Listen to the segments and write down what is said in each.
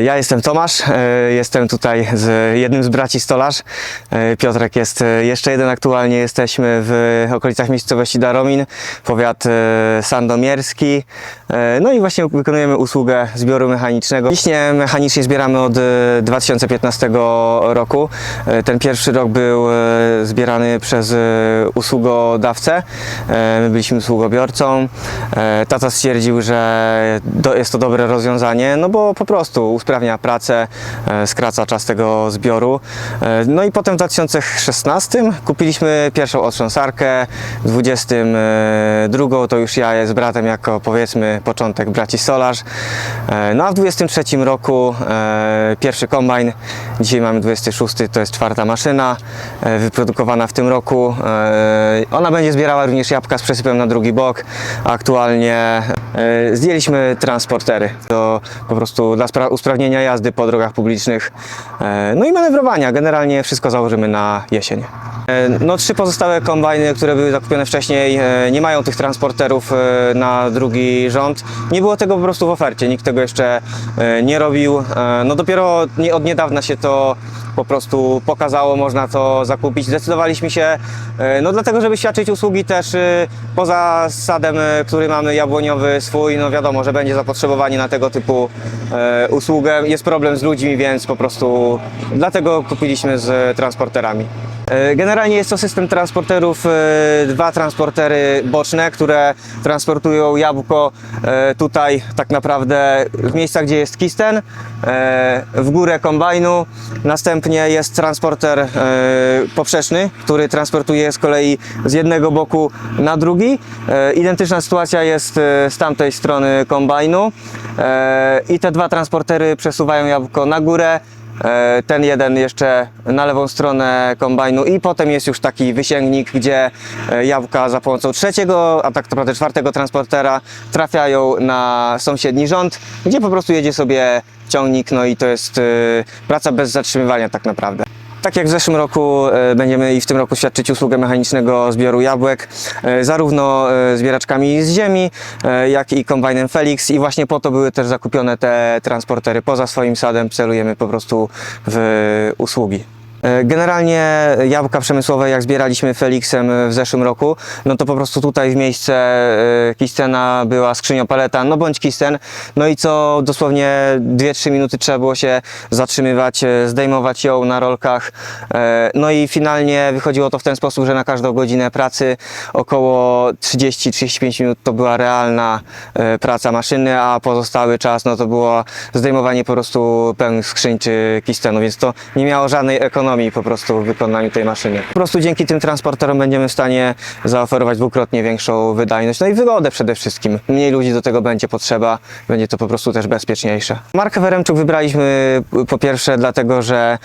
Ja jestem Tomasz, jestem tutaj z jednym z braci stolarz. Piotrek jest jeszcze jeden aktualnie, jesteśmy w okolicach miejscowości Daromin, powiat sandomierski. No i właśnie wykonujemy usługę zbioru mechanicznego. Liśnie mechanicznie zbieramy od 2015 roku. Ten pierwszy rok był zbierany przez usługodawcę, my byliśmy usługobiorcą. Tata stwierdził, że jest to dobre rozwiązanie, no bo po prostu usprawnia pracę, skraca czas tego zbioru. No i potem w 2016 kupiliśmy pierwszą otrząsarkę, w 2022 to już ja z bratem jako powiedzmy początek braci stolarz. No a w 2023 roku pierwszy kombajn, dzisiaj mamy 26, to jest czwarta maszyna wyprodukowana w tym roku. Ona będzie zbierała również jabłka z przesypem na drugi bok. Aktualnie zdjęliśmy transportery do po prostu dla usprawnienia jazdy po drogach publicznych, no i manewrowania. Generalnie wszystko założymy na jesień. No 3 pozostałe kombajny, które były zakupione wcześniej, nie mają tych transporterów na drugi rząd. Nie było tego po prostu w ofercie, nikt tego jeszcze nie robił. No dopiero od niedawna się to po prostu pokazało, można to zakupić. Zdecydowaliśmy się, no dlatego, żeby świadczyć usługi też poza sadem, który mamy jabłoniowy swój, no wiadomo, że będzie zapotrzebowanie na tego typu usługę. Jest problem z ludźmi, więc po prostu dlatego kupiliśmy z transporterami. Generalnie jest to system transporterów, 2 transportery boczne, które transportują jabłko tutaj tak naprawdę w miejscach, gdzie jest kisten, w górę kombajnu. Następnie jest transporter poprzeczny, który transportuje z kolei z jednego boku na drugi. Identyczna sytuacja jest z tamtej strony kombajnu i te 2 transportery przesuwają jabłko na górę. Ten jeden jeszcze na lewą stronę kombajnu i potem jest już taki wysięgnik, gdzie jabłka za pomocą trzeciego, a tak naprawdę 4 transportera trafiają na sąsiedni rząd, gdzie po prostu jedzie sobie ciągnik, no i to jest praca bez zatrzymywania tak naprawdę. Tak jak w zeszłym roku będziemy i w tym roku świadczyć usługę mechanicznego zbioru jabłek, zarówno zbieraczkami z ziemi, jak i kombajnem Felix, i właśnie po to były też zakupione te transportery. Poza swoim sadem celujemy po prostu w usługi. Generalnie jabłka przemysłowe, jak zbieraliśmy Felixem w zeszłym roku, no to po prostu tutaj w miejsce kistena była skrzyniopaleta, no bądź kisten, no i co dosłownie 2-3 minuty trzeba było się zatrzymywać, zdejmować ją na rolkach, no i finalnie wychodziło to w ten sposób, że na każdą godzinę pracy około 30-35 minut to była realna praca maszyny, a pozostały czas no to było zdejmowanie po prostu pełnych skrzyń czy kistenu, więc to nie miało żadnej ekonomii po prostu w wykonaniu tej maszyny. Po prostu dzięki tym transporterom będziemy w stanie zaoferować dwukrotnie większą wydajność, no i wygodę przede wszystkim. Mniej ludzi do tego będzie potrzeba, będzie to po prostu też bezpieczniejsze. Markę Weremczuk wybraliśmy po pierwsze dlatego, że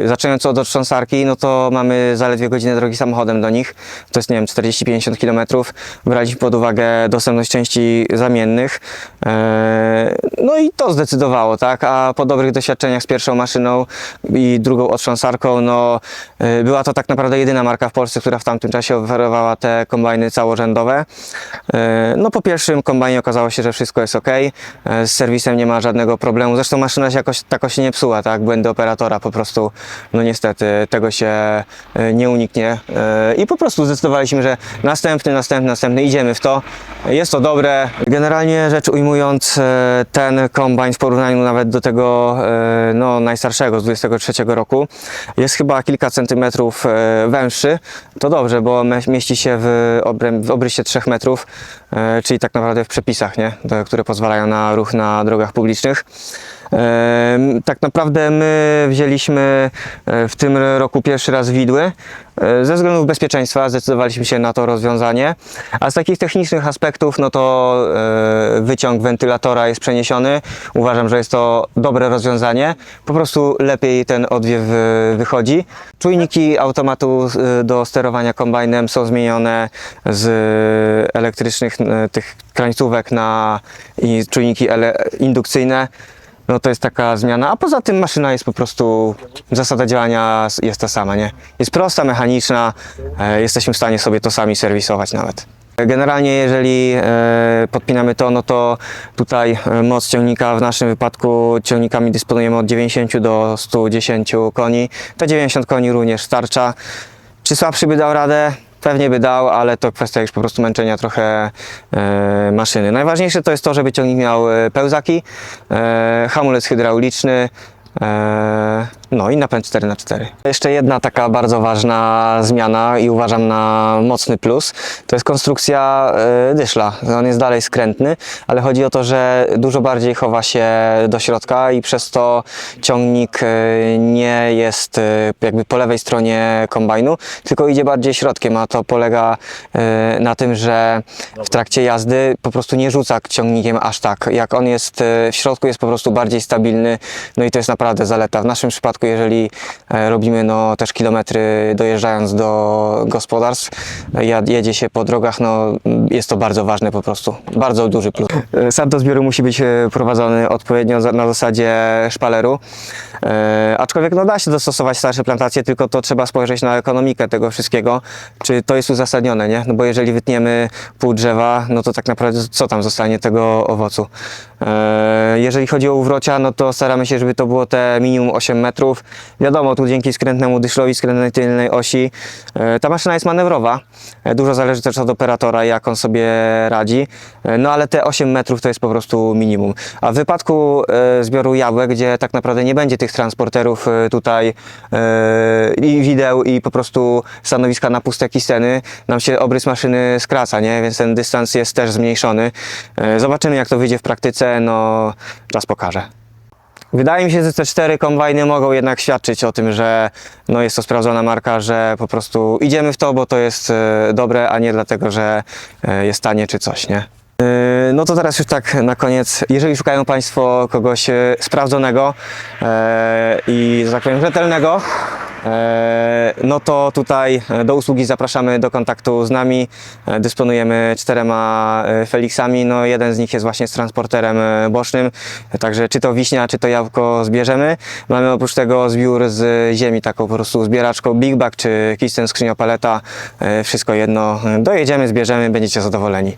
zaczynając od otrząsarki, no to mamy zaledwie godzinę drogi samochodem do nich, to jest nie wiem 40-50 km. Braliśmy pod uwagę dostępność części zamiennych, no i to zdecydowało, tak, a po dobrych doświadczeniach z pierwszą maszyną i drugą otrząsarką, no była to tak naprawdę jedyna marka w Polsce, która w tamtym czasie oferowała te kombajny całorzędowe. No po pierwszym kombajnie okazało się, że wszystko jest ok, z serwisem nie ma żadnego problemu, zresztą maszyna się jakoś nie psuła, tak, błędy operatora po prostu, no niestety tego się nie uniknie i po prostu zdecydowaliśmy, że następny, idziemy w to, jest to dobre. Generalnie rzecz ujmując, ten kombajn w porównaniu nawet do tego no, najstarszego z 23 roku jest chyba kilka centymetrów węższy. To dobrze, bo mieści się w obrysie 3 metrów, czyli tak naprawdę w przepisach, nie? Które pozwalają na ruch na drogach publicznych. Tak naprawdę my wzięliśmy w tym roku pierwszy raz widły. Ze względów bezpieczeństwa zdecydowaliśmy się na to rozwiązanie, a z takich technicznych aspektów, no to wyciąg wentylatora jest przeniesiony. Uważam, że jest to dobre rozwiązanie. Po prostu lepiej ten odwiew wychodzi. Czujniki automatu do sterowania kombajnem są zmienione z elektrycznych tych krańcówek na czujniki indukcyjne. No to jest taka zmiana, a poza tym maszyna jest po prostu, zasada działania jest ta sama, nie? Jest prosta, mechaniczna, jesteśmy w stanie sobie to sami serwisować nawet. Generalnie jeżeli podpinamy to, no to tutaj moc ciągnika, w naszym wypadku ciągnikami dysponujemy od 90 do 110 koni. Te 90 koni również starcza. Czy słabszy by dał radę? Pewnie by dał, ale to kwestia już po prostu męczenia trochę maszyny. Najważniejsze to jest to, żeby ciągnik miał pełzaki, hamulec hydrauliczny, no i napęd 4x4. Jeszcze jedna taka bardzo ważna zmiana i uważam na mocny plus, to jest konstrukcja dyszla. On jest dalej skrętny, ale chodzi o to, że dużo bardziej chowa się do środka i przez to ciągnik nie jest jakby po lewej stronie kombajnu, tylko idzie bardziej środkiem, a to polega na tym, że w trakcie jazdy po prostu nie rzuca ciągnikiem aż tak. Jak on jest w środku, jest po prostu bardziej stabilny, no i to jest naprawdę zaleta. W naszym przypadku, jeżeli robimy no, też kilometry dojeżdżając do gospodarstw, jedzie się po drogach, no jest to bardzo ważne po prostu, bardzo duży plus. Sam do zbioru musi być prowadzony odpowiednio na zasadzie szpaleru, aczkolwiek no, da się dostosować starsze plantacje, tylko to trzeba spojrzeć na ekonomikę tego wszystkiego, czy to jest uzasadnione, nie? No bo jeżeli wytniemy pół drzewa, no to tak naprawdę co tam zostanie tego owocu? Jeżeli chodzi o uwrocia, no to staramy się, żeby to było te minimum 8 metrów. Wiadomo, tu dzięki skrętnemu dyszlowi, skrętnej tylnej osi, ta maszyna jest manewrowa. Dużo zależy też od operatora, jak on sobie radzi. No ale te 8 metrów to jest po prostu minimum. A w wypadku zbioru jabłek, gdzie tak naprawdę nie będzie tych transporterów tutaj i wideł i po prostu stanowiska na puste kisteny, nam się obrys maszyny skraca, nie? Więc ten dystans jest też zmniejszony. Zobaczymy, jak to wyjdzie w praktyce, no czas pokaże. Wydaje mi się, że te 4 kombajny mogą jednak świadczyć o tym, że no jest to sprawdzona marka, że po prostu idziemy w to, bo to jest dobre, a nie dlatego, że jest tanie czy coś, nie? No to teraz już tak na koniec, jeżeli szukają Państwo kogoś sprawdzonego i, że tak powiem, rzetelnego, no to tutaj do usługi zapraszamy do kontaktu z nami. Dysponujemy 4 Felixami, no jeden z nich jest właśnie z transporterem bocznym, także czy to wiśnia, czy to jabłko zbierzemy. Mamy oprócz tego zbiór z ziemi, taką po prostu zbieraczką Big Bag czy kisten skrzyniopaleta, wszystko jedno. Dojedziemy, zbierzemy, będziecie zadowoleni.